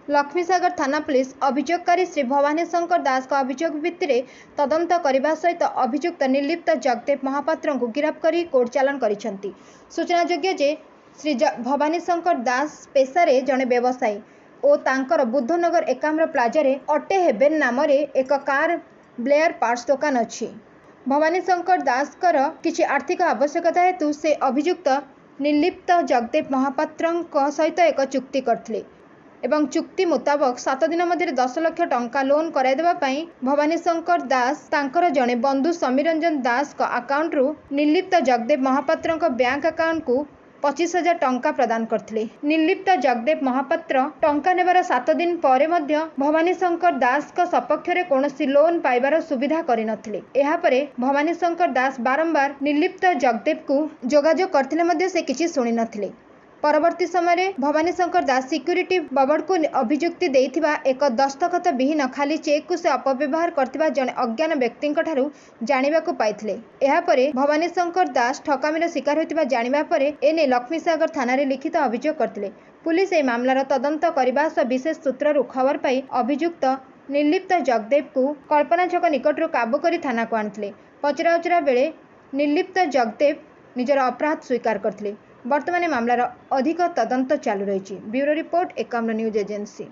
लक्ष्मीसागर थाना पुलिस अभियोगकारी श्री भवानी शंकर दास का अभियोग भित्तिरे तदंत करने सहित अभियुक्त निर्लिप्त जगदेव महापात्र को गिरफ्त कर कोर्ट चालान करिसेंती। सूचनायोग्य जे श्री भवानी शंकर दास पेशारे जड़े व्यवसायी और तांकर बुद्धनगर एकाम्र प्लाजारे अटे हेवेन नाम एक कार ब्लेयर पार्ट्स दुकान अच्छी। भवानी शंकर दास किछि आर्थिक आवश्यकता हेतु से अभियुक्त निर्लिप्त जगदेव महापात्र सहित एक चुक्ति करथिले एवं चुक्ति मुताबक 7 दिन मध्य 10 लाख टंका लोन कराइदेवा भवानी शंकर दास तांकर जड़े बंधु समीर रंजन दास का अकाउंट रु निर्लिप्त जगदेव महापात्र बैंक अकाउंट को 25,000 टंका प्रदान करथिले। निर्लिप्त जगदेव महापात्र टंका नेबार 7 दिन परे मध्य भवानी शंकर दास का सपक्ष रे कोनोसी लोन पाइबार सुविधा करिनथिले। एहा परे भवानी शंकर दास बारंबार निर्लिप्त जगदेव को जोगाजोग करथिले मध्य से किछि सुनि नथिले। परवर्ती समय भवानी शंकर दास सिक्यूरीटी बाबड़ को अभियुक्ति देइथिबा एक दस्तखत विहीन खाली चेक को से अपव्यवहार करथिबा जने अज्ञान व्यक्ति जानिबा को पाइथिले। एहा परे भवानी शंकर दास ठकामीर शिकार होइतिबा जानिबा परे एने लक्ष्मीसागर थाना रे लिखित अभियोग करथिले। पुलिस ए मामलार तदंत करबा सह विशेष सूत्ररु खबर पाई अभियुक्त निर्लिप्त जगदेव को कल्पना छक निकटरू काबू करी थाना को आनिथिले। पचराउचरा बेले निर्लिप्त जगदेव निजर अपराध स्वीकार करथिले। वर्तमान मामलार अधिक तदंत चालू रही। Bureau report Ekamra news agency.